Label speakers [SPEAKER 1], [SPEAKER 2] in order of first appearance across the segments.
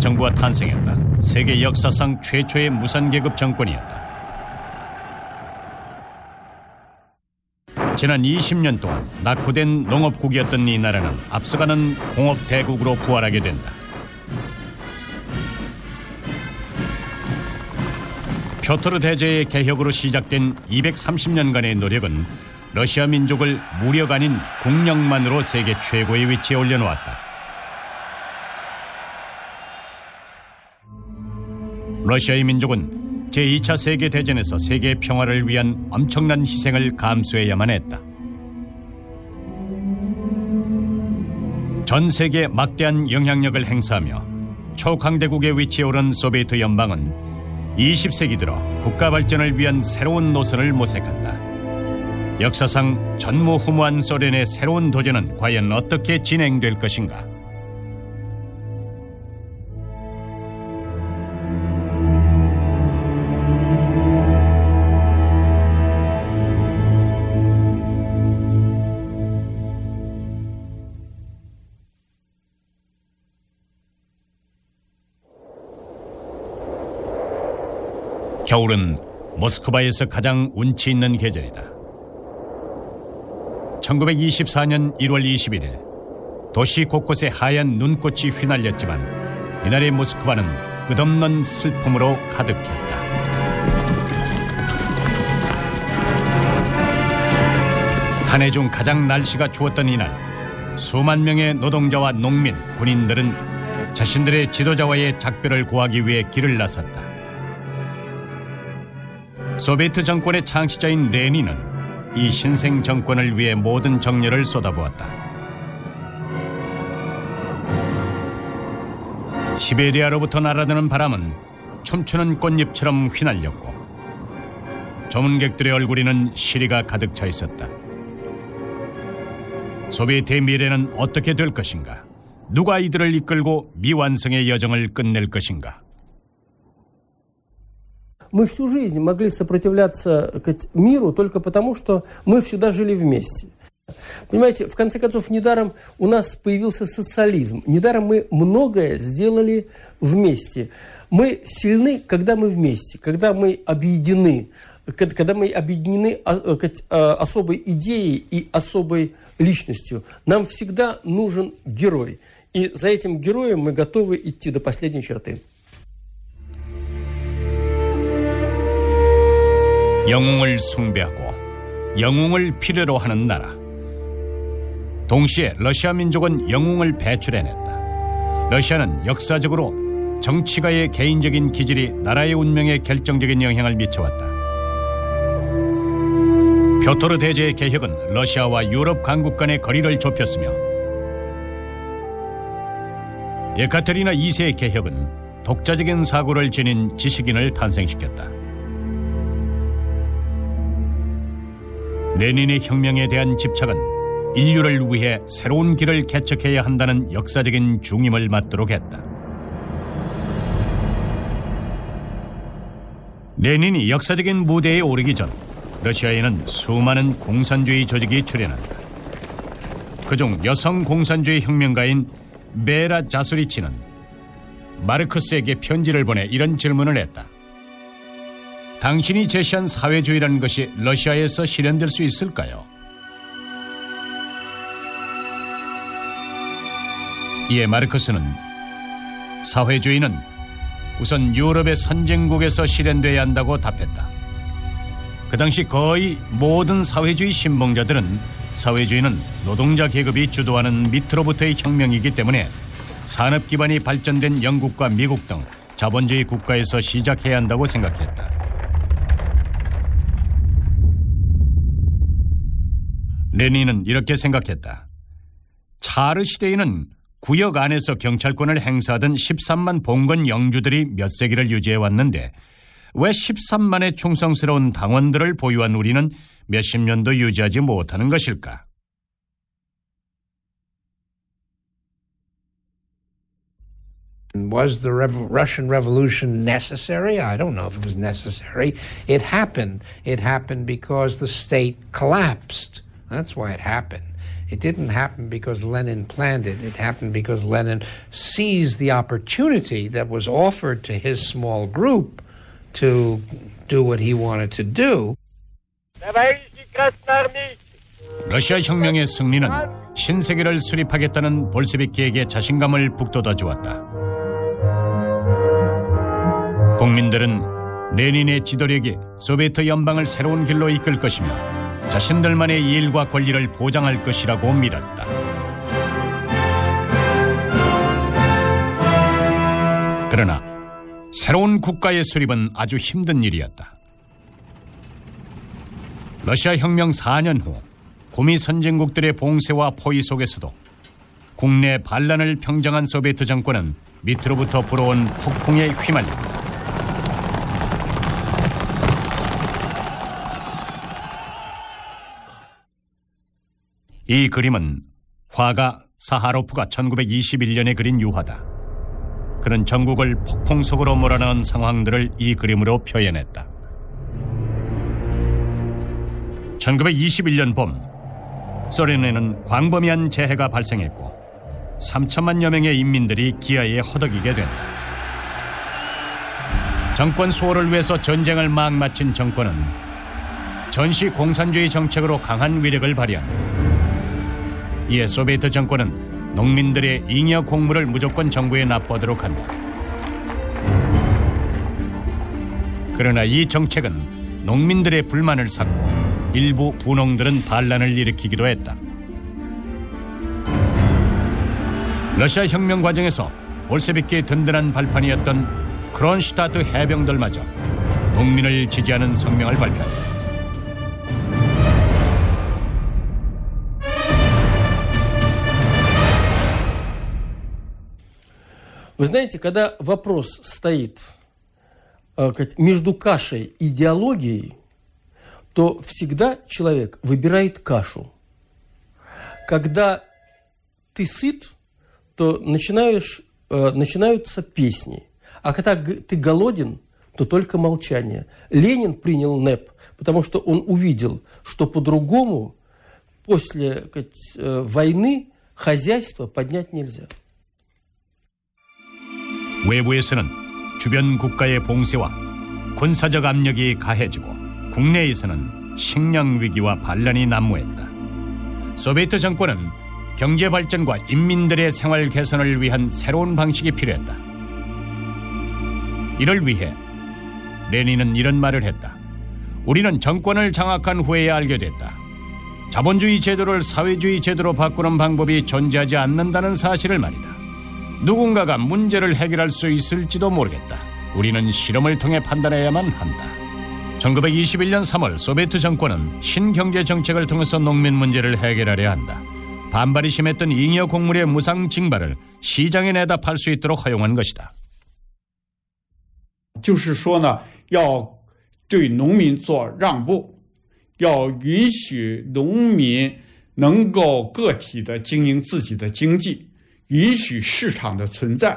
[SPEAKER 1] 정부가 탄생했다. 세계 역사상 최초의 무산계급 정권이었다. 지난 20년 동안 낙후된 농업국이었던 이 나라는 앞서가는 공업대국으로 부활하게 된다. 표토르 대제의 개혁으로 시작된 230년간의 노력은 러시아 민족을 무력 아닌 국력만으로 세계 최고의 위치에 올려놓았다. 러시아의 민족은 제2차 세계대전에서 세계 평화를 위한 엄청난 희생을 감수해야만 했다. 전 세계에 막대한 영향력을 행사하며 초강대국의 위치에 오른 소비에트 연방은 20세기 들어 국가 발전을 위한 새로운 노선을 모색한다. 역사상 전무후무한 소련의 새로운 도전은 과연 어떻게 진행될 것인가? 겨울은 모스크바에서 가장 운치 있는 계절이다. 1924년 1월 21일 도시 곳곳에 하얀 눈꽃이 휘날렸지만 이날의 모스크바는 끝없는 슬픔으로 가득했다. 한 해 중 가장 날씨가 추웠던 이날, 수만 명의 노동자와 농민, 군인들은 자신들의 지도자와의 작별을 고하기 위해 길을 나섰다. 소비에트 정권의 창시자인 레닌은 이 신생 정권을 위해 모든 정열을 쏟아부었다. 시베리아로부터 날아드는 바람은 춤추는 꽃잎처럼 휘날렸고 조문객들의 얼굴에는 시리가 가득 차 있었다. 소비에트의 미래는 어떻게 될 것인가? 누가 이들을 이끌고 미완성의 여정을 끝낼 것인가?
[SPEAKER 2] Мы всю жизнь могли сопротивляться миру только потому, что мы всегда жили вместе. Понимаете, в конце концов, недаром у нас появился социализм. Недаром мы многое сделали вместе. Мы сильны, когда мы вместе, когда мы объединены особой идеей и особой личностью. Нам всегда нужен герой. И за этим героем мы готовы идти до последней черты.
[SPEAKER 1] 영웅을 숭배하고 영웅을 필요로 하는 나라. 동시에 러시아 민족은 영웅을 배출해냈다. 러시아는 역사적으로 정치가의 개인적인 기질이 나라의 운명에 결정적인 영향을 미쳐왔다. 표토르 대제의 개혁은 러시아와 유럽 강국 간의 거리를 좁혔으며 예카테리나 2세의 개혁은 독자적인 사고를 지닌 지식인을 탄생시켰다. 레닌의 혁명에 대한 집착은 인류를 위해 새로운 길을 개척해야 한다는 역사적인 중임을 맡도록 했다. 레닌이 역사적인 무대에 오르기 전 러시아에는 수많은 공산주의 조직이 출현한다. 그중 여성 공산주의 혁명가인 베라 자수리치는 마르크스에게 편지를 보내 이런 질문을 했다. 당신이 제시한 사회주의라는 것이 러시아에서 실현될 수 있을까요? 이에 마르크스는 사회주의는 우선 유럽의 선진국에서 실현돼야 한다고 답했다. 그 당시 거의 모든 사회주의 신봉자들은 사회주의는 노동자 계급이 주도하는 밑으로부터의 혁명이기 때문에 산업 기반이 발전된 영국과 미국 등 자본주의 국가에서 시작해야 한다고 생각했다. 레닌은 이렇게 생각했다. 차르 시대에는 구역 안에서 경찰권을 행사하던 13만 봉건 영주들이 몇 세기를 유지해왔는데 왜 13만의 충성스러운 당원들을 보유한 우리는 몇십 년도 유지하지 못하는 것일까?
[SPEAKER 3] Was the Russian Revolution necessary? I don't know if it was necessary. It happened. It happened because the state collapsed. That's why it happened. It didn't happen because Lenin planned it. It happened because Lenin seized the opportunity that was offered to his small group to do what he wanted to do.
[SPEAKER 1] 러시아 혁명의 승리는 신세계를 수립하겠다는 볼셰비키에게 자신감을 북돋아 주었다. 국민들은 레닌의 지도력이 소비에트 연방을 새로운 길로 이끌 것이며 자신들만의 일과 권리를 보장할 것이라고 믿었다. 그러나 새로운 국가의 수립은 아주 힘든 일이었다. 러시아 혁명 4년 후 구미 선진국들의 봉쇄와 포위 속에서도 국내 반란을 평정한 소비에트 정권은 밑으로부터 불어온 폭풍에 휘말린다. 이 그림은 화가 사하로프가 1921년에 그린 유화다. 그는 전국을 폭풍 속으로 몰아넣은 상황들을 이 그림으로 표현했다. 1921년 봄, 소련에는 광범위한 재해가 발생했고 3천만여 명의 인민들이 기아에 허덕이게 된다. 정권 수호를 위해서 전쟁을 막 마친 정권은 전시 공산주의 정책으로 강한 위력을 발휘한다. 이에 소비에트 정권은 농민들의 잉여 곡물을 무조건 정부에 납부하도록 한다. 그러나 이 정책은 농민들의 불만을 샀고 일부 분홍들은 반란을 일으키기도 했다. 러시아 혁명 과정에서 볼셰비키의 든든한 발판이었던 크론슈타트 해병들마저 농민을 지지하는 성명을 발표한다.
[SPEAKER 2] Вы знаете, когда вопрос стоит между кашей и идеологией, то всегда человек выбирает кашу. Когда ты сыт, то начинаются песни. А когда ты голоден, то только молчание. Ленин принял НЭП, потому что он увидел, что по-другому после войны хозяйство поднять нельзя.
[SPEAKER 1] 외부에서는 주변 국가의 봉쇄와 군사적 압력이 가해지고 국내에서는 식량 위기와 반란이 난무했다. 소비에트 정권은 경제 발전과 인민들의 생활 개선을 위한 새로운 방식이 필요했다. 이를 위해 레닌은 이런 말을 했다. 우리는 정권을 장악한 후에야 알게 됐다. 자본주의 제도를 사회주의 제도로 바꾸는 방법이 존재하지 않는다는 사실을 말이다. 누군가가 문제를 해결할 수 있을지도 모르겠다. 우리는 실험을 통해 판단해야만 한다. 1921년 3월 소비에트 정권은 신경제 정책을 통해서 농민 문제를 해결하려 한다. 반발이 심했던 잉여 곡물의 무상 징발을 시장에 내다 팔 수 있도록 허용한 것이다.
[SPEAKER 4] 就是说呢，要对农民做让步，要允许农民能够个体的经营自己的经济。允许市场的存在，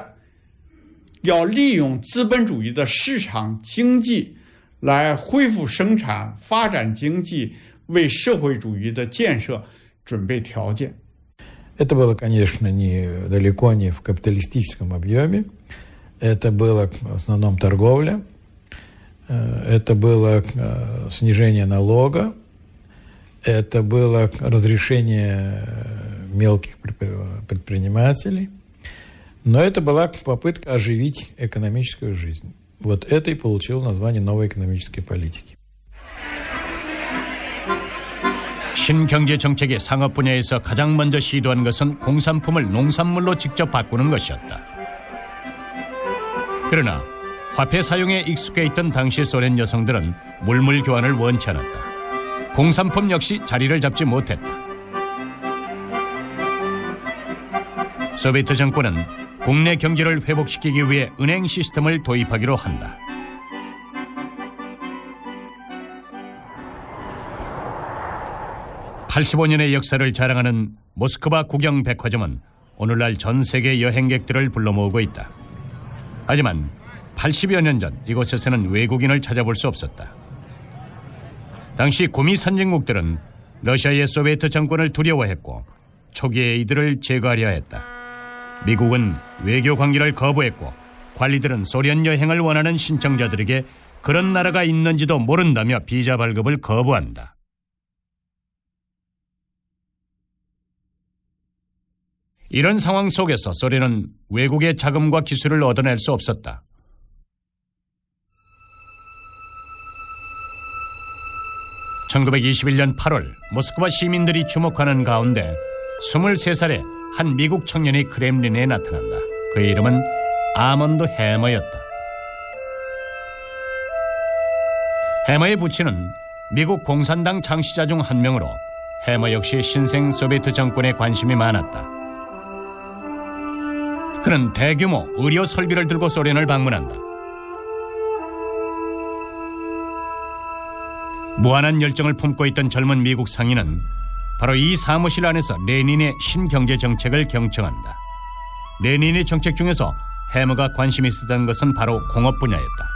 [SPEAKER 4] 要利用资本主义的市场经济来恢复生产、发展经济，为社会主义的建设准备条件。
[SPEAKER 5] Это было, конечно, далеко не в капиталистическом объеме. Это было в основном торговля. Это было снижение налога. Это было разрешение мелких предпринимателей. Но это была попытка оживить экономическую жизнь. Вот это и получило название новой экономической политики.
[SPEAKER 1] 신경제 정책의 상업 분야에서 가장 먼저 시도한 것은 공산품을 농산물로 직접 바꾸는 것이었다. 그러나 화폐 사용에 익숙해 있던 당시 소련 여성들은 물물 교환을 원치 않았다. 공산품 역시 자리를 잡지 못했다. 소비에트 정권은 국내 경제를 회복시키기 위해 은행 시스템을 도입하기로 한다. (85년의) 역사를 자랑하는 모스크바 국영 백화점은 오늘날 전 세계 여행객들을 불러 모으고 있다. 하지만 80여 년 전 이곳에서는 외국인을 찾아볼 수 없었다. 당시 구미 선진국들은 러시아의 소비에트 정권을 두려워했고 초기에 이들을 제거하려 했다. 미국은 외교 관계를 거부했고 관리들은 소련 여행을 원하는 신청자들에게 그런 나라가 있는지도 모른다며 비자 발급을 거부한다. 이런 상황 속에서 소련은 외국의 자금과 기술을 얻어낼 수 없었다. (1921년 8월) 모스크바 시민들이 주목하는 가운데 23살의 한 미국 청년이 크렘린에 나타난다. 그의 이름은 아먼드 해머였다. 해머의 부친은 미국 공산당 창시자 중 한 명으로 해머 역시 신생 소비에트 정권에 관심이 많았다. 그는 대규모 의료 설비를 들고 소련을 방문한다. 무한한 열정을 품고 있던 젊은 미국 상인은 바로 이 사무실 안에서 레닌의 신경제 정책을 경청한다. 레닌의 정책 중에서 해머가 관심이 있었던 것은 바로 공업 분야였다.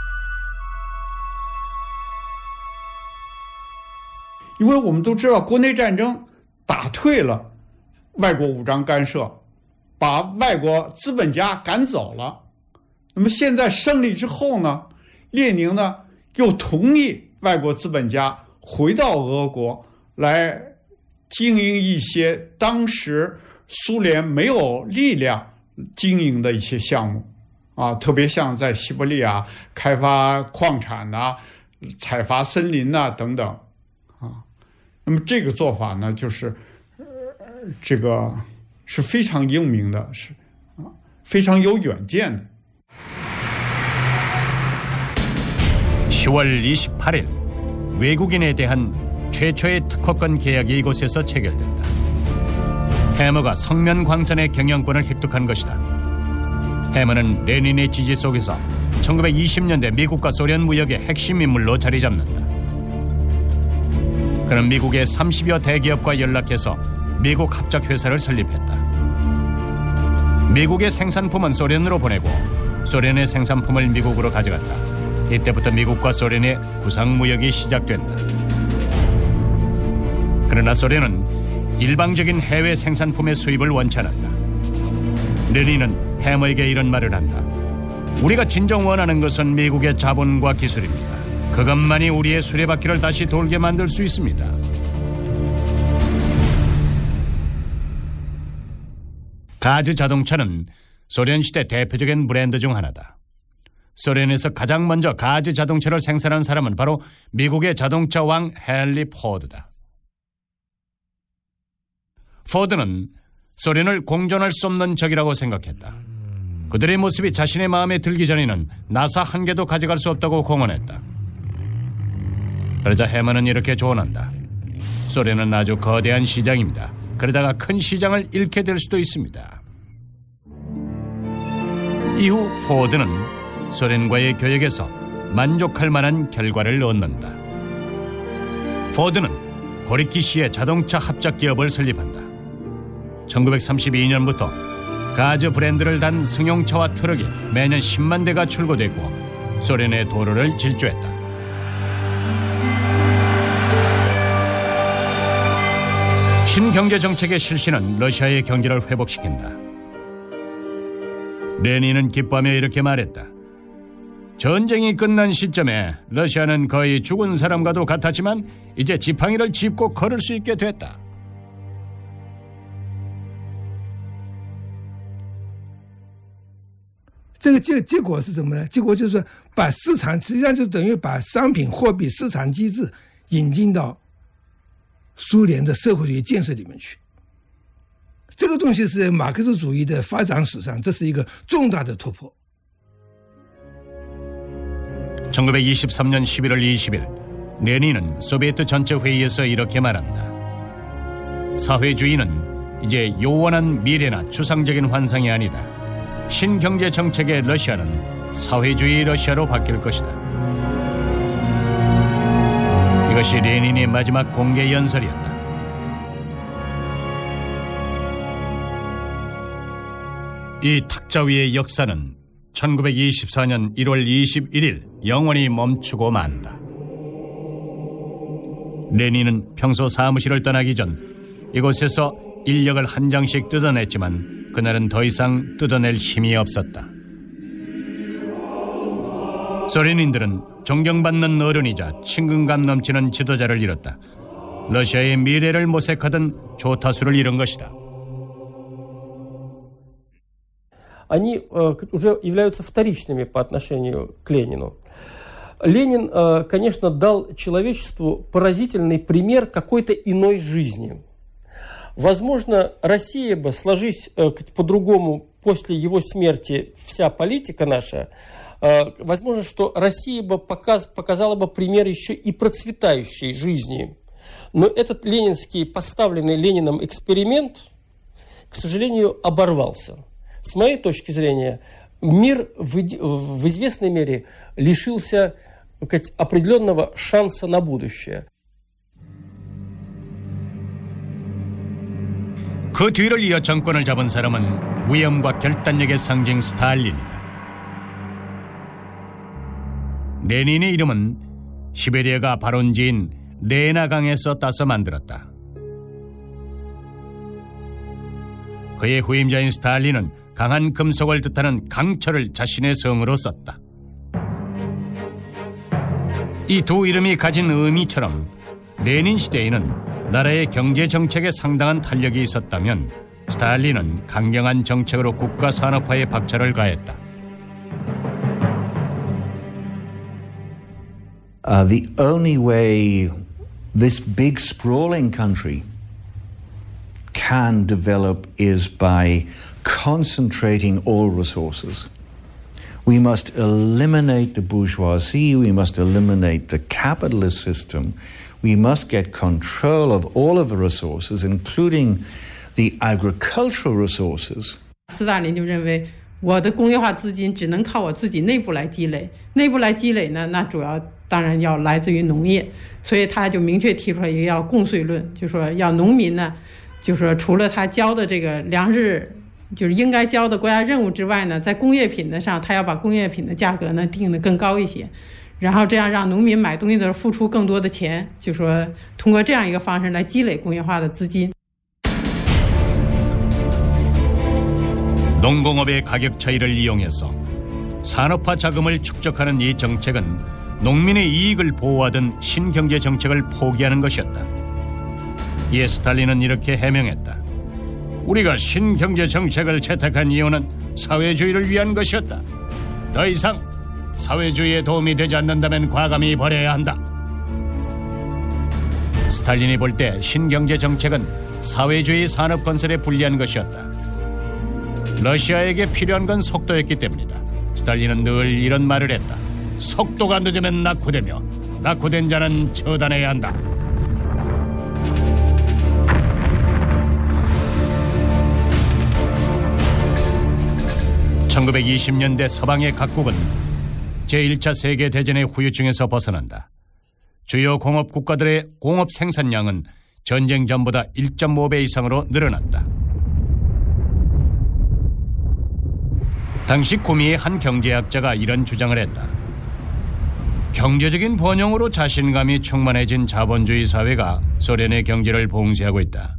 [SPEAKER 4] 因为我们都知道国内战争打退了外国武装干涉，把外国资本家赶走了。那么现在胜利之后呢，列宁呢又同意外国资本家回到俄国来经营一些当时苏联没有力量经营的一些项目啊，特别像在西伯利亚开发矿产呐、采伐森林呐、等等啊。那么这个做法呢，就是这个是非常英明的，是非常有远见的。
[SPEAKER 1] 10월 28일 외국인에 대한 최초의 특허권 계약이 이곳에서 체결된다. 해머가 성면광산의 경영권을 획득한 것이다. 해머는 레닌의 지지 속에서 1920년대 미국과 소련 무역의 핵심 인물로 자리 잡는다. 그는 미국의 30여 대기업과 연락해서 미국 합작회사를 설립했다. 미국의 생산품은 소련으로 보내고 소련의 생산품을 미국으로 가져갔다. 이때부터 미국과 소련의 구상무역이 시작된다. 그러나 소련은 일방적인 해외 생산품의 수입을 원치 않았다. 레닌은 해머에게 이런 말을 한다. 우리가 진정 원하는 것은 미국의 자본과 기술입니다. 그것만이 우리의 수레바퀴를 다시 돌게 만들 수 있습니다. 가즈 자동차는 소련 시대 대표적인 브랜드 중 하나다. 소련에서 가장 먼저 가즈 자동차를 생산한 사람은 바로 미국의 자동차 왕 헨리 포드다. 포드는 소련을 공존할 수 없는 적이라고 생각했다. 그들의 모습이 자신의 마음에 들기 전에는 나사 한 개도 가져갈 수 없다고 공언했다. 그러자 해머는 이렇게 조언한다. 소련은 아주 거대한 시장입니다. 그러다가 큰 시장을 잃게 될 수도 있습니다. 이후 포드는 소련과의 교역에서 만족할 만한 결과를 얻는다. 포드는 고리키시의 자동차 합작 기업을 설립한다. 1932년부터 가즈 브랜드를 단 승용차와 트럭이 매년 10만 대가 출고됐고 소련의 도로를 질주했다. 신경제 정책의 실시는 러시아의 경제를 회복시킨다. 레닌은 기뻐하며 이렇게 말했다. 전쟁이 끝난 시점에 러시아는 거의 죽은 사람과도 같았지만 이제 지팡이를 짚고 걸을 수 있게 됐다.
[SPEAKER 6] 这个结果是什么呢？结果就是说把市场实际上就等于把商品货币市场机制引进到苏联的社会主义建设里面去。这个东西是马克思主义的发展史上，这是一个重大的突破。
[SPEAKER 1] 1923년 11월 20일 레닌은 소비에트 전체 회의에서 이렇게 말한다. 사회주의는 이제 요원한 미래나 추상적인 환상이 아니다. 신경제 정책의 러시아는 사회주의 러시아로 바뀔 것이다. 이것이 레닌의 마지막 공개 연설이었다. 이 탁자 위의 역사는 1924년 1월 21일 영원히 멈추고 만다. 레닌은 평소 사무실을 떠나기 전 이곳에서 인력을 한 장씩 뜯어냈지만 그날은 더 이상 뜯어낼 힘이 없었다. 소련인들은 존경받는 어른이자 친근감 넘치는 지도자를 잃었다. 러시아의 미래를 모색하던 조타수를 잃은 것이다.
[SPEAKER 2] Они уже являются вторичными по отношению к Ленину. Ленин, конечно, дал человечеству поразительный пример какой-то иной жизни. Возможно, Россия бы, сложись по-другому после его смерти вся политика наша, возможно, что Россия бы показала бы пример еще и процветающей жизни. Но этот ленинский, поставленный Лениным эксперимент, к сожалению, оборвался. С моей точки зрения, мир в известной мере лишился определенного шанса на будущее.
[SPEAKER 1] 그 뒤를 이어 정권을 잡은 사람은 위엄과 결단력의 상징 스탈린이다. 레닌의 이름은 시베리아가 발원지인 레나강에서 따서 만들었다. 그의 후임자인 스탈린은 강한 금속을 뜻하는 강철을 자신의 성으로 썼다. 이 두 이름이 가진 의미처럼 레닌 시대에는 나라의 경제 정책에 상당한 탄력이 있었다면 스탈린은 강경한 정책으로 국가 산업화에 박차를 가했다.
[SPEAKER 7] The only way this big sprawling country can develop is by concentrating all resources. We must eliminate the bourgeoisie, we must eliminate the capitalist system, we must get control of all of the resources, including the agricultural resources.
[SPEAKER 8] 斯大林就认为我的工业化资金只能靠我自己内部来积累，内部来积累呢，那主要当然要来自于农业，所以他就明确提出了一个要共税论，就说要农民呢，就说除了他交的这个粮食就是应该交的国家任务之外呢，在工业品的上，他要把工业品的价格呢定得更高一些，然后这样让農民买东西的时候付出更多的钱，就说通过这样一个方式来积累工业化的资金。
[SPEAKER 1] 농공업의 가격 차이를 이용해서 산업화 자금을 축적하는 이 정책은 농민의 이익을 보호하던 신경제 정책을 포기하는 것이었다. 이에 스탈린은 이렇게 해명했다. 우리가 신경제 정책을 채택한 이유는 사회주의를 위한 것이었다. 더 이상 사회주의에 도움이 되지 않는다면 과감히 버려야 한다. 스탈린이 볼 때 신경제 정책은 사회주의 산업 건설에 불리한 것이었다. 러시아에게 필요한 건 속도였기 때문이다. 스탈린은 늘 이런 말을 했다. 속도가 늦으면 낙후되며 낙후된 자는 처단해야 한다. (1920년대) 서방의 각국은 제1차 세계대전의 후유증에서 벗어난다. 주요 공업 국가들의 공업 생산량은 전쟁 전보다 1.5배 이상으로 늘어났다. 당시 구미의 한 경제학자가 이런 주장을 했다. 경제적인 번영으로 자신감이 충만해진 자본주의 사회가 소련의 경제를 봉쇄하고 있다.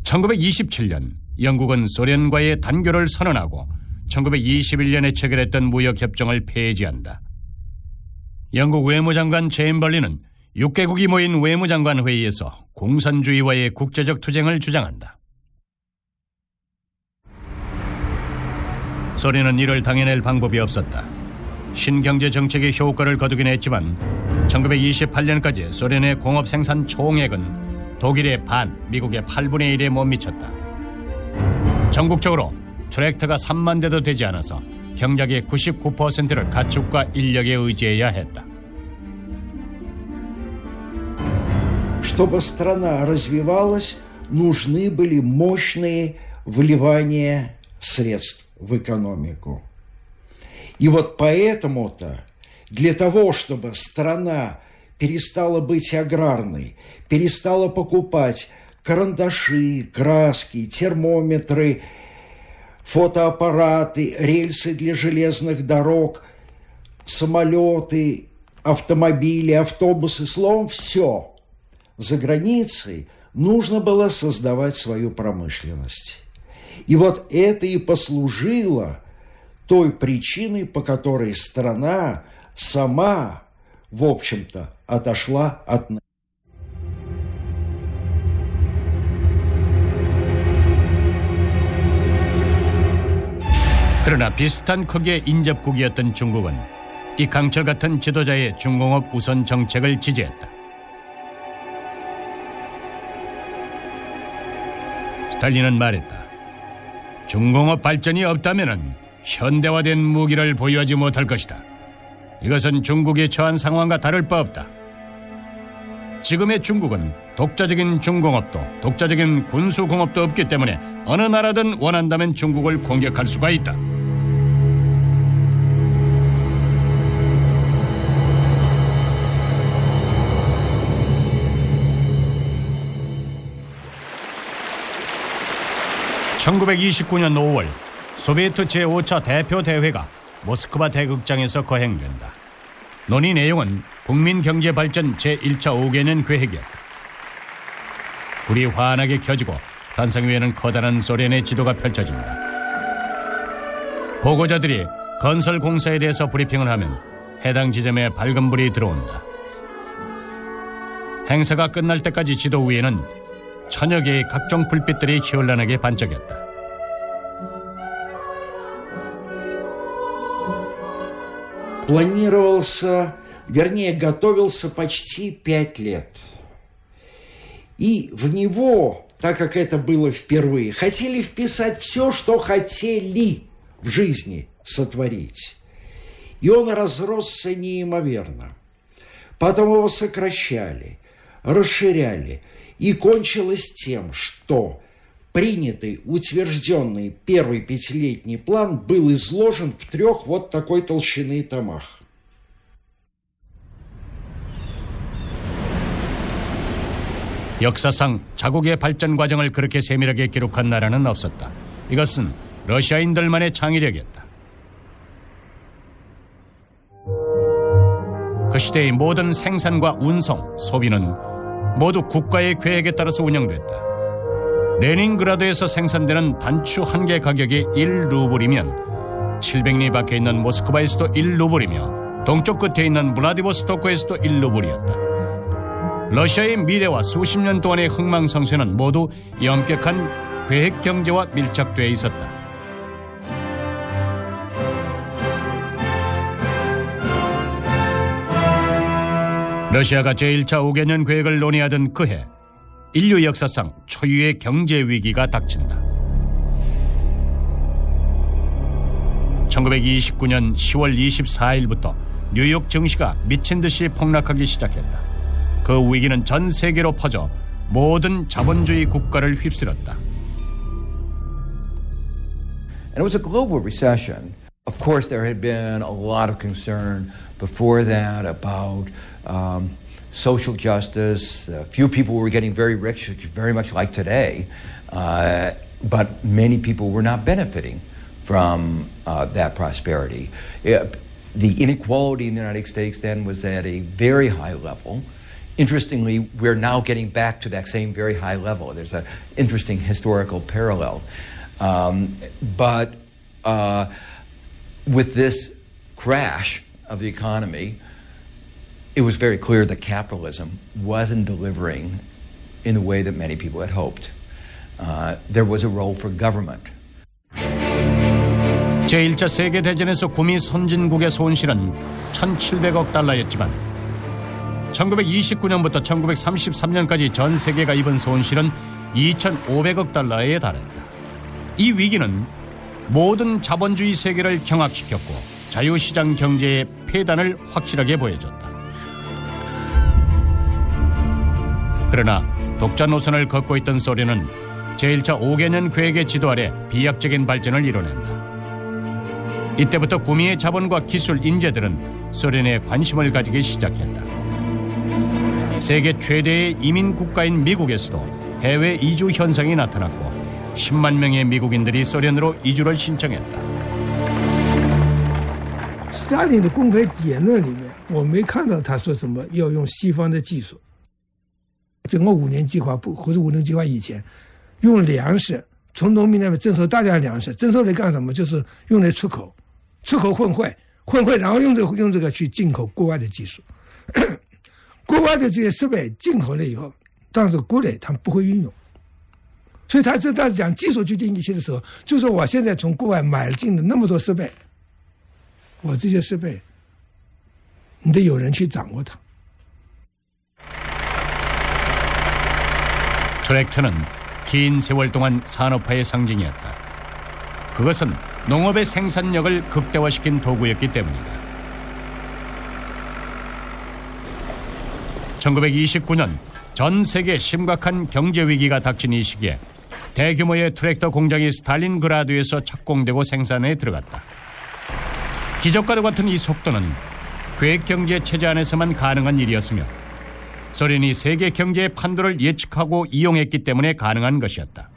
[SPEAKER 1] 1927년 영국은 소련과의 단교를 선언하고 1921년에 체결했던 무역협정을 폐지한다. 영국 외무장관 체인벌린은 6개국이 모인 외무장관 회의에서 공산주의와의 국제적 투쟁을 주장한다. 소련은 이를 당해낼 방법이 없었다. 신경제 정책의 효과를 거두긴 했지만 1928년까지 소련의 공업 생산 총액은 독일의 반, 미국의 8분의 1에 못 미쳤다. 전국적으로 트랙터가 3만 대도 되지 않아서 경작의 99%를 가축과 인력에 의지해야 했다.
[SPEAKER 9] Чтобы страна развивалась, нужны были мощные вливания средств в экономику. И вот поэтому-то для того, чтобы страна перестала быть аграрной, перестала покупать карандаши, краски, термометры, фотоаппараты, рельсы для железных дорог, самолеты, автомобили, автобусы, словом, все. За границей нужно было создавать свою промышленность. И вот это и послужило той причиной, по которой страна сама, в общем-то, отошла от нас.
[SPEAKER 1] 그러나 비슷한 크기의 인접국이었던 중국은 이 강철 같은 지도자의 중공업 우선 정책을 지지했다. 스탈린은 말했다. 중공업 발전이 없다면 현대화된 무기를 보유하지 못할 것이다. 이것은 중국이 처한 상황과 다를 바 없다. 지금의 중국은 독자적인 중공업도 독자적인 군수공업도 없기 때문에 어느 나라든 원한다면 중국을 공격할 수가 있다. (1929년 5월) 소비에트 제5차 대표대회가 모스크바 대극장에서 거행된다. 논의 내용은 국민경제발전 제1차 5개년 계획이었다. 불이 환하게 켜지고 단상 위에는 커다란 소련의 지도가 펼쳐진다. 보고자들이 건설 공사에 대해서 브리핑을 하면 해당 지점에 밝은 불이 들어온다. 행사가 끝날 때까지 지도 위에는 천여 개의 각종 불빛들이 현란하게 반짝였다.
[SPEAKER 9] Готовился почти 5 лет. И в него, так как это было впервые, хотели вписать все, что хотели в жизни сотворить. И он разросся неимоверно. Потом его сокращали, расширяли. И кончилось тем, что принятый, утвержденный первый 5-летний план был изложен в 3 вот такой толщины томах.
[SPEAKER 1] 역사상 자국의 발전 과정을 그렇게 세밀하게 기록한 나라는 없었다. 이것은 러시아인들만의 창의력이었다. 그 시대의 모든 생산과 운송, 소비는 모두 국가의 계획에 따라서 운영됐다. 레닌그라드에서 생산되는 단추 한 개 가격이 1루블이면 700리 밖에 있는 모스크바에서도 1루블이며 동쪽 끝에 있는 블라디보스토크에서도 1루블이었다. 러시아의 미래와 수십 년 동안의 흥망성쇠는 모두 엄격한 계획 경제와 밀착되어 있었다. 러시아가 제1차 5개년 계획을 논의하던 그해 인류 역사상 초유의 경제 위기가 닥친다. 1929년 10월 24일부터 뉴욕 증시가 미친 듯이 폭락하기 시작했다. 그 위기는 전 세계로 퍼져 모든 자본주의 국가를 휩쓸었다.
[SPEAKER 10] And it was a global recession. Of course, there had been a lot of concern before that about social justice. Few people were getting very rich, very much like today, but many people were not benefiting from that prosperity. The inequality in the United States then was at a very high level. Interestingly, we're now getting back to that same very high level. There's an interesting historical parallel. But with this crash of the economy, it was very clear that capitalism wasn't delivering in the way that many people had hoped. There was a role for government.
[SPEAKER 1] 제1차 세계대전에서 구미 선진국의 손실은 1,700억 달러였지만 1929년부터 1933년까지 전 세계가 입은 손실은 2,500억 달러에 달했다. 이 위기는 모든 자본주의 세계를 경악시켰고 자유시장 경제의 폐단을 확실하게 보여줬다. 그러나 독자 노선을 걷고 있던 소련은 제1차 5개년 계획의 지도 아래 비약적인 발전을 이뤄낸다. 이때부터 구미의 자본과 기술 인재들은 소련에 관심을 가지기 시작했다. 세계 최대의 이민 국가인 미국에서도 해외 이주 현상이 나타났고 10만 명의 미국인들이 소련으로 이주를 신청했다.
[SPEAKER 6] 斯大林的公开言论里面，我没看到他说什么要用西方的技术。整个5年计划或者5年计划以前，用粮食从农民那边征收大量粮食，征收来干什么？就是用来出口混汇，然后用这个去进口国外的技术，国外的这些设备进口了以后，但是国内他们不会运用，所以他讲技术决定一切的时候，就是我现在从国外买进的那么多设备，我这些设备，你得有人去掌握它。
[SPEAKER 1] 트랙터는 긴 세월 동안 산업화의 상징이었다. 그것은 농업의 생산력을 극대화시킨 도구였기 때문이다. 1929년 전 세계 심각한 경제 위기가 닥친 이 시기에 대규모의 트랙터 공장이 스탈린그라드에서 착공되고 생산에 들어갔다. 기적과도 같은 이 속도는 계획경제 체제 안에서만 가능한 일이었으며 소련이 세계 경제의 판도를 예측하고 이용했기 때문에 가능한 것이었다.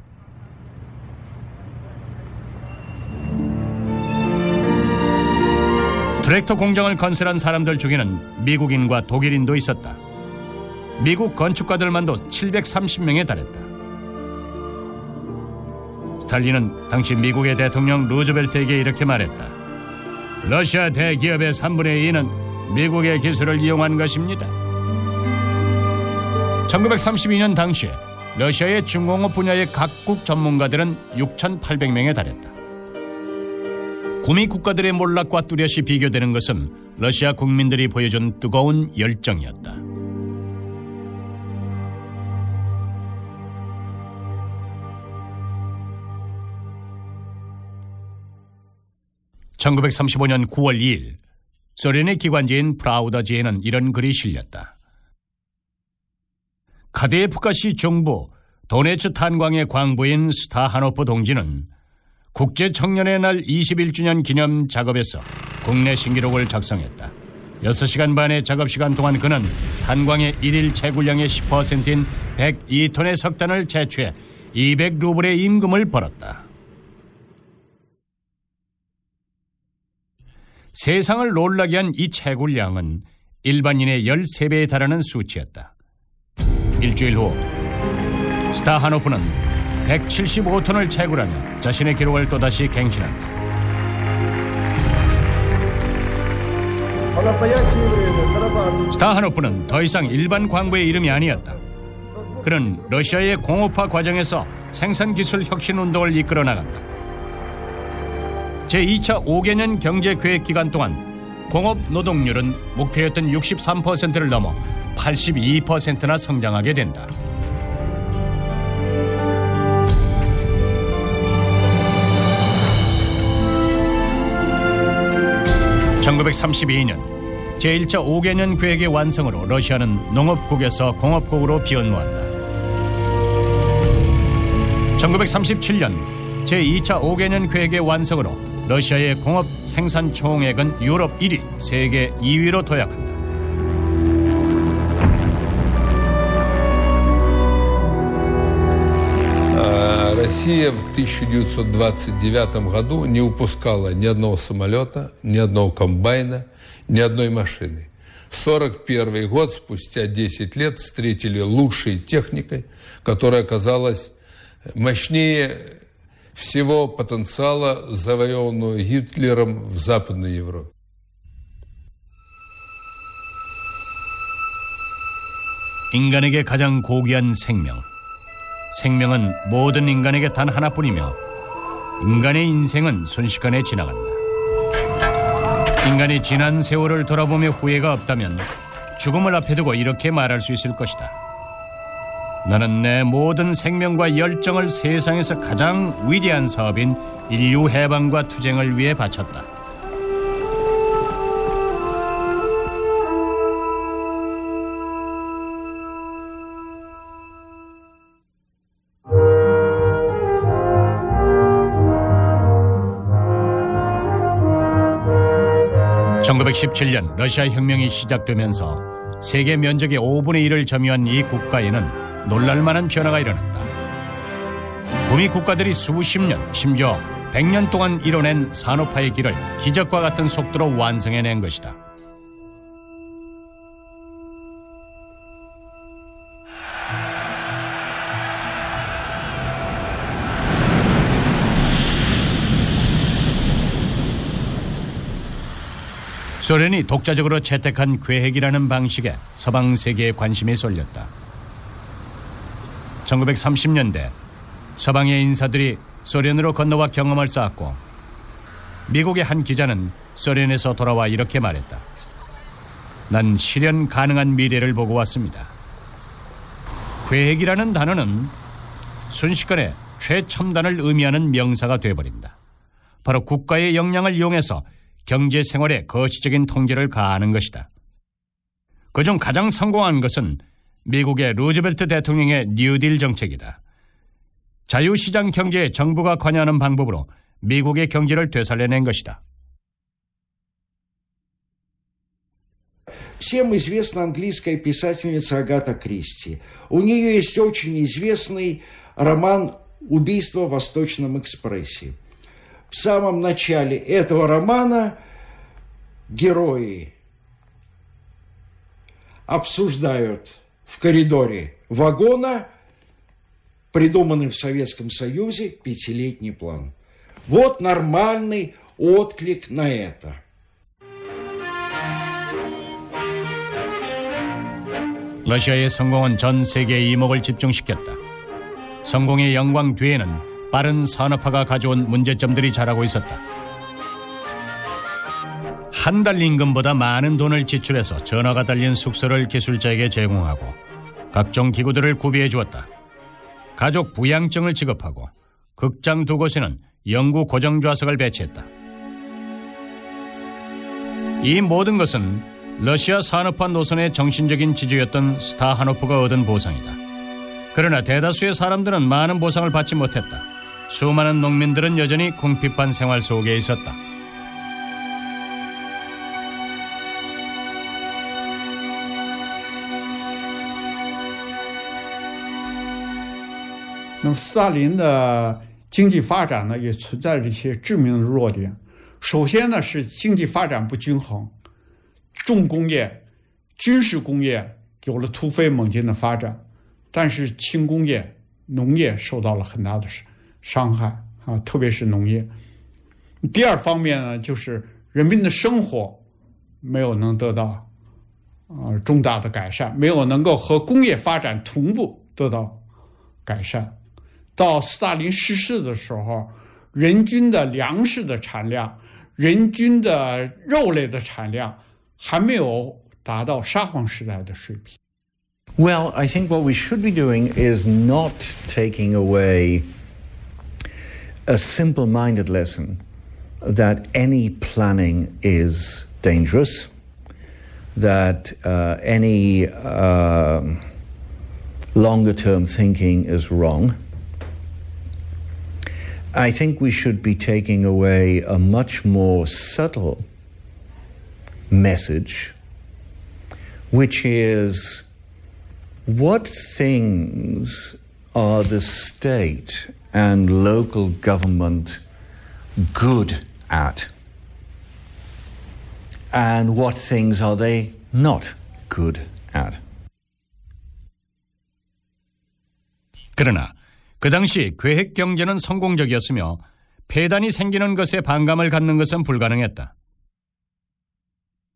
[SPEAKER 1] 트랙터 공장을 건설한 사람들 중에는 미국인과 독일인도 있었다. 미국 건축가들만도 730명에 달했다. 스탈린은 당시 미국의 대통령 루즈벨트에게 이렇게 말했다. 러시아 대기업의 3분의 2는 미국의 기술을 이용한 것입니다. 1932년 당시에 러시아의 중공업 분야의 각국 전문가들은 6,800명에 달했다. 구미 국가들의 몰락과 뚜렷이 비교되는 것은 러시아 국민들이 보여준 뜨거운 열정이었다. (1935년 9월 2일) 소련의 기관지인 프라우다지에는 이런 글이 실렸다. 카드예프카시 중부 도네츠 탄광의 광부인 스타하노프 동지는 국제청년의 날 21주년 기념 작업에서 국내 신기록을 작성했다. 6시간 반의 작업시간 동안 그는 탄광의 1일 채굴량의 10%인 102톤의 석탄을 채취해 200루블의 임금을 벌었다. 세상을 놀라게 한 이 채굴량은 일반인의 13배에 달하는 수치였다. 일주일 후 스타하노프는 175톤을 채굴하며 자신의 기록을 또다시 갱신한다. 스타하노프는 더 이상 일반 광부의 이름이 아니었다. 그는 러시아의 공업화 과정에서 생산기술 혁신운동을 이끌어 나간다. 제2차 5개년 경제계획 기간 동안 공업 노동률은 목표였던 63%를 넘어 82%나 성장하게 된다. (1932년) 제1차 5개년 계획의 완성으로 러시아는 농업국에서 공업국으로 변모한다. 1937년 제2차 5개년 계획의 완성으로 러시아의 공업 생산 총액은 유럽 1위, 세계 2위로 도약한다.
[SPEAKER 11] Россия в 1929 году не упускала ни одного самолета, ни одного комбайна, ни одной машины. 1941 год, спустя 10 лет, встретили лучшей техникой, которая оказалась мощнее всего потенциала, завоеванного Гитлером в Западной Европе.
[SPEAKER 1] 인간에게 가장 고귀한 생명. 생명은 모든 인간에게 단 하나뿐이며 인간의 인생은 순식간에 지나간다. 인간이 지난 세월을 돌아보며 후회가 없다면 죽음을 앞에 두고 이렇게 말할 수 있을 것이다. 나는 내 모든 생명과 열정을 세상에서 가장 위대한 사업인 인류 해방과 투쟁을 위해 바쳤다. (1917년) 러시아 혁명이 시작되면서 세계 면적의 5분의 1을 점유한 이 국가에는 놀랄만한 변화가 일어났다. 구미 국가들이 수십 년, 심지어 100년 동안 이뤄낸 산업화의 길을 기적과 같은 속도로 완성해낸 것이다. 소련이 독자적으로 채택한 계획이라는 방식에 서방 세계의 관심이 쏠렸다. 1930년대 서방의 인사들이 소련으로 건너와 경험을 쌓았고 미국의 한 기자는 소련에서 돌아와 이렇게 말했다. 난 실현 가능한 미래를 보고 왔습니다. 계획이라는 단어는 순식간에 최첨단을 의미하는 명사가 되어버린다. 바로 국가의 역량을 이용해서 경제 생활에 거시적인 통제를 가하는 것이다. 그중 가장 성공한 것은 미국의 루즈벨트 대통령의 뉴딜 정책이다. 자유시장 경제에 정부가 관여하는 방법으로 미국의 경제를 되살려낸 것이다.
[SPEAKER 9] Всем известна английская писательница Агата Кристи. У нее есть очень известный роман «Убийство в Восточном экспрессе». В самом начале этого романа герои обсуждают в коридоре вагона придуманный в Советском Союзе 5-летний план. Вот нормальный отклик на это.
[SPEAKER 1] 러시아의 성공은 전 세계의 이목을 집중시켰다. 성공의 영광 뒤에는 빠른 산업화가 가져온 문제점들이 자라고 있었다. 한 달 임금보다 많은 돈을 지출해서 전화가 달린 숙소를 기술자에게 제공하고 각종 기구들을 구비해 주었다. 가족 부양증을 지급하고 극장 두 곳에는 영구 고정 좌석을 배치했다. 이 모든 것은 러시아 산업화 노선의 정신적인 지주였던 스타하노프가 얻은 보상이다. 그러나 대다수의 사람들은 많은 보상을 받지 못했다. 수많은 농민들은 여전히 궁핍한 생활 속에 있었다.
[SPEAKER 4] 斯大林的经济发展呢，也存在着一些致命的弱点。首先呢，是经济发展不均衡，重工业、军事工业有了突飞猛进的发展，但是轻工业、农业受到了很大的伤害啊，特别是农业。第二方面呢，就是人民的生活没有能得到重大的改善，没有能够和工业发展同步得到改善。到斯大林逝世的时候，人均的粮食的产量、人均的肉类的产量还没有达到沙皇时代的水平。
[SPEAKER 7] Well, I think what we should be doing is not taking away a simple-minded lesson that any planning is dangerous, that any longer-term thinking is wrong. I think we should be taking away a much more subtle message, which is what things are the state and local government good at, and what things are they not good at.
[SPEAKER 1] 그러나 그 당시 계획 경제는 성공적이었으며 폐단이 생기는 것에 반감을 갖는 것은 불가능했다.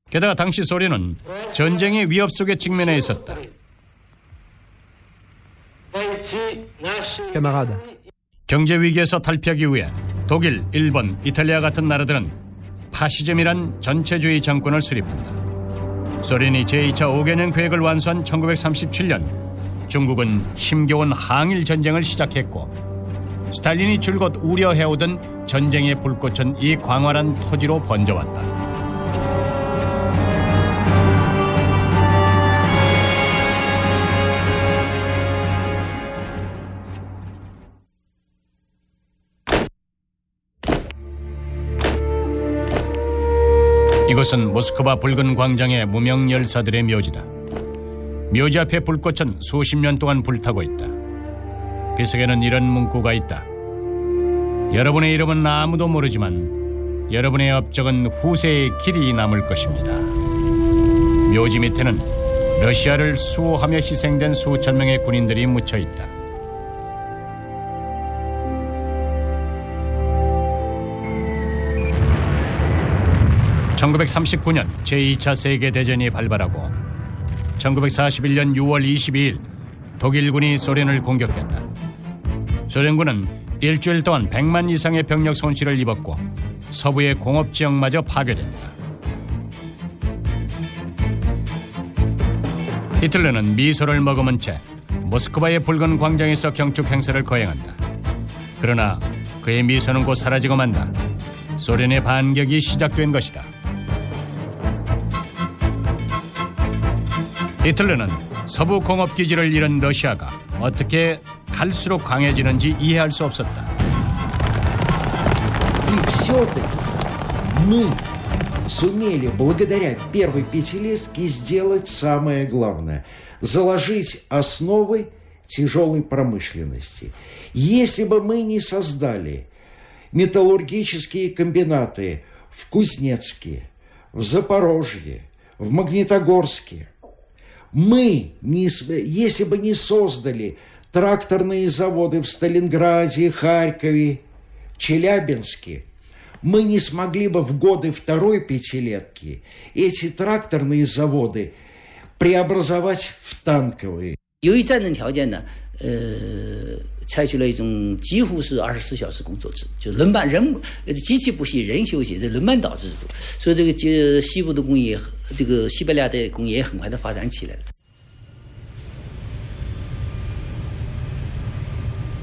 [SPEAKER 1] 게다가 당시 소련은 전쟁의 위협 속에 직면해 있었다. 경제 위기에서 탈피하기 위해 독일, 일본, 이탈리아 같은 나라들은 파시즘이란 전체주의 정권을 수립한다. 소련이 제2차 5개년 계획을 완수한 1937년 중국은 힘겨운 항일 전쟁을 시작했고 스탈린이 줄곧 우려해오던 전쟁의 불꽃은 이 광활한 토지로 번져왔다. 이곳은 모스크바 붉은 광장의 무명 열사들의 묘지다. 묘지 앞에 불꽃은 수십 년 동안 불타고 있다. 비석에는 이런 문구가 있다. 여러분의 이름은 아무도 모르지만 여러분의 업적은 후세의 길이 남을 것입니다. 묘지 밑에는 러시아를 수호하며 희생된 수천 명의 군인들이 묻혀 있다. 1939년 제2차 세계대전이 발발하고 1941년 6월 22일 독일군이 소련을 공격했다. 소련군은 일주일 동안 100만 이상의 병력 손실을 입었고 서부의 공업지역마저 파괴된다. 히틀러는 미소를 머금은 채 모스크바의 붉은 광장에서 경축 행사를 거행한다. 그러나 그의 미소는 곧 사라지고 만다. 소련의 반격이 시작된 것이다. 히틀러는 서부 공업기지를 잃은 러시아가 어떻게 갈수록 강해지는지 이해할 수 없었다.
[SPEAKER 9] И все-таки мы сумели благодаря первой пятилетке сделать самое главное – заложить основы тяжелой промышленности. Если бы мы не создали металлургические комбинаты в Кузнецке, в Запорожье, в Магнитогорске, если бы не создали тракторные заводы в Сталинграде, Харькове, Челябинске, мы не смогли бы в годы второй пятилетки эти тракторные заводы преобразовать в танковые.
[SPEAKER 12] 由于战争条件呢，采取了一种几乎是24小时工作制，就轮班机器不息人休息，这轮班导制度，所以这个西部的工业，这个西伯利亚的工业很快的发展起来了。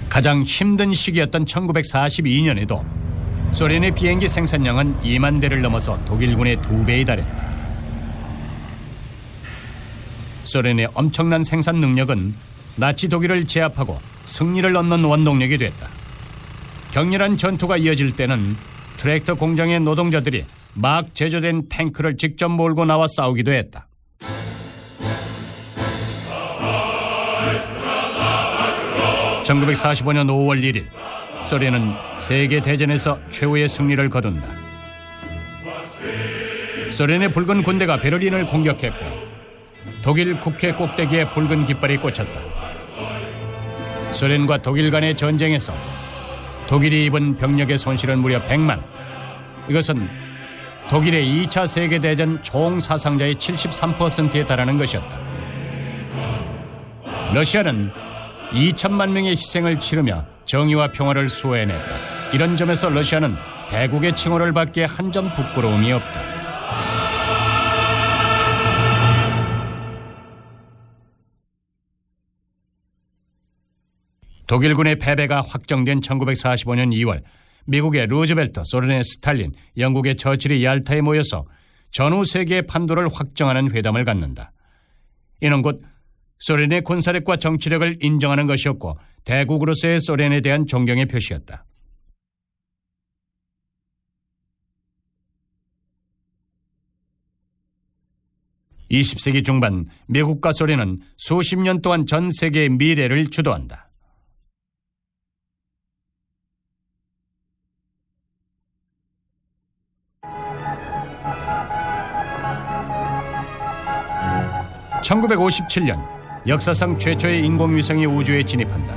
[SPEAKER 1] 가장 힘든 시기였던 1942년에도 소련의 비행기 생산량은 2만 대를 넘어서 독일군의 2배에 달했다. 소련의 엄청난 생산 능력은 나치 독일을 제압하고 승리를 얻는 원동력이 됐다. 격렬한 전투가 이어질 때는 트랙터 공장의 노동자들이 막 제조된 탱크를 직접 몰고 나와 싸우기도 했다. (1945년 5월 1일) 소련은 세계대전에서 최후의 승리를 거둔다. 소련의 붉은 군대가 베를린을 공격했고 독일 국회 꼭대기에 붉은 깃발이 꽂혔다. 소련과 독일 간의 전쟁에서 독일이 입은 병력의 손실은 무려 100만. 이것은 독일의 2차 세계대전 총 사상자의 73%에 달하는 것이었다. 러시아는 2천만 명의 희생을 치르며 정의와 평화를 수호해냈다. 이런 점에서 러시아는 대국의 칭호를 받기에 한 점 부끄러움이 없다. 독일군의 패배가 확정된 1945년 2월 미국의 루즈벨트, 소련의 스탈린, 영국의 처칠이 얄타에 모여서 전후 세계의 판도를 확정하는 회담을 갖는다. 이는 곧 소련의 군사력과 정치력을 인정하는 것이었고 대국으로서의 소련에 대한 존경의 표시였다. (20세기) 중반 미국과 소련은 수십 년 동안 전 세계의 미래를 주도한다. (1957년) 역사상 최초의 인공위성이 우주에 진입한다.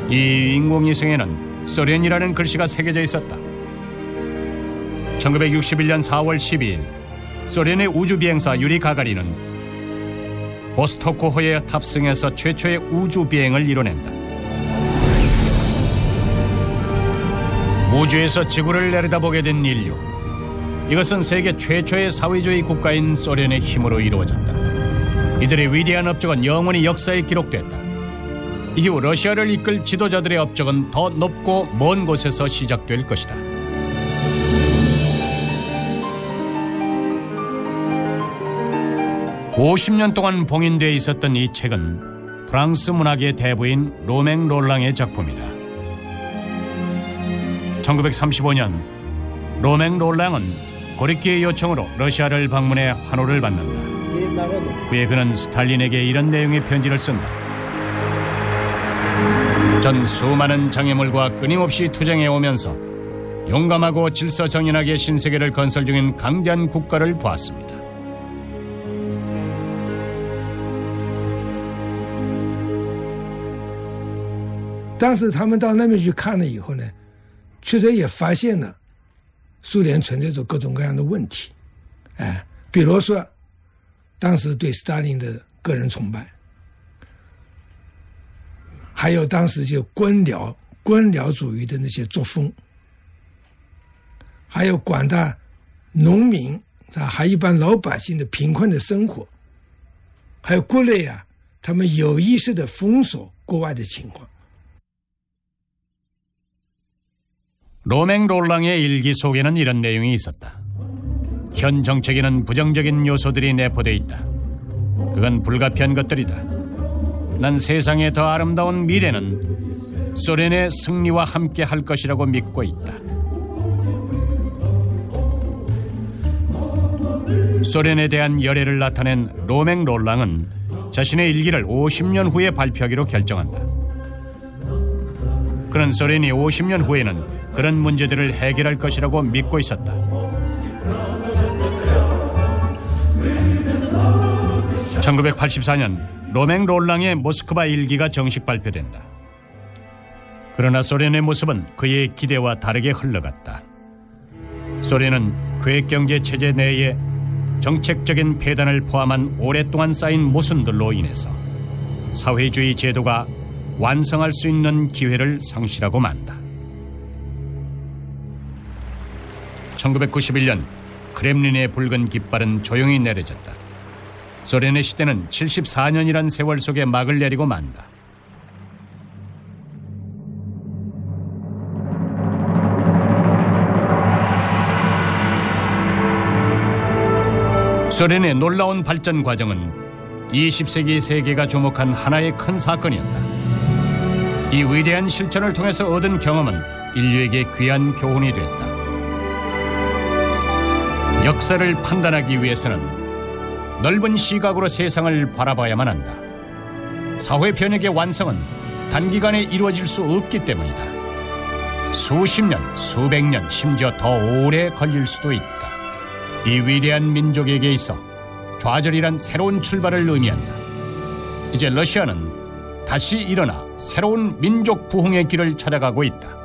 [SPEAKER 1] 이 인공위성에는 소련이라는 글씨가 새겨져 있었다. 1961년 4월 12일 소련의 우주비행사 유리 가가린은 보스토크호에 탑승해서 최초의 우주비행을 이뤄낸다. 우주에서 지구를 내려다보게 된 인류. 이것은 세계 최초의 사회주의 국가인 소련의 힘으로 이루어졌다. 이들의 위대한 업적은 영원히 역사에 기록됐다. 이후 러시아를 이끌 지도자들의 업적은 더 높고 먼 곳에서 시작될 것이다. (50년) 동안 봉인되어 있었던 이 책은 프랑스 문학의 대부인 로맹 롤랑의 작품이다. 1935년 로맹 롤랑은 고리키의 요청으로 러시아를 방문해 환호를 받는다. 그에 그는 스탈린에게 이런 내용의 편지를 쓴다. 전 수많은 장애물과 끊임없이 투쟁해 오면서 용감하고 질서정연하게 신세계를 건설 중인 강대한 국가를 보았습니다.
[SPEAKER 6] 当时他们到那边去看了以后呢，确实也发现了苏联存在着各种各样的问题，比如说当时对斯大林的个人崇拜，还有当时就官僚主义的那些作风，还有广大农民还一般老百姓的贫困的生活，还有国内他们有意识的封锁国外的情况。
[SPEAKER 1] 로맹 롤랑의 일기 속에는 이런 내용이 있었다. 현 정책에는 부정적인 요소들이 내포되어 있다. 그건 불가피한 것들이다. 난 세상의 더 아름다운 미래는 소련의 승리와 함께 할 것이라고 믿고 있다. 소련에 대한 열애를 나타낸 로맹 롤랑은 자신의 일기를 50년 후에 발표하기로 결정한다. 그는 소련이 50년 후에는 그런 문제들을 해결할 것이라고 믿고 있었다. (1984년) 로맹 롤랑의 모스크바 일기가 정식 발표된다. 그러나 소련의 모습은 그의 기대와 다르게 흘러갔다. 소련은 괴경제 체제 내에 정책적인 폐단을 포함한 오랫동안 쌓인 모순들로 인해서 사회주의 제도가 완성할 수 있는 기회를 상실하고 만다. 1991년 크렘린의 붉은 깃발은 조용히 내려졌다. 소련의 시대는 74년이란 세월 속에 막을 내리고 만다. 소련의 놀라운 발전 과정은 20세기 세계가 주목한 하나의 큰 사건이었다. 이 위대한 실천을 통해서 얻은 경험은 인류에게 귀한 교훈이 됐다. 역사를 판단하기 위해서는 넓은 시각으로 세상을 바라봐야만 한다. 사회 변혁의 완성은 단기간에 이루어질 수 없기 때문이다. 수십 년, 수백 년, 심지어 더 오래 걸릴 수도 있다. 이 위대한 민족에게 있어 좌절이란 새로운 출발을 의미한다. 이제 러시아는 다시 일어나 새로운 민족 부흥의 길을 찾아가고 있다.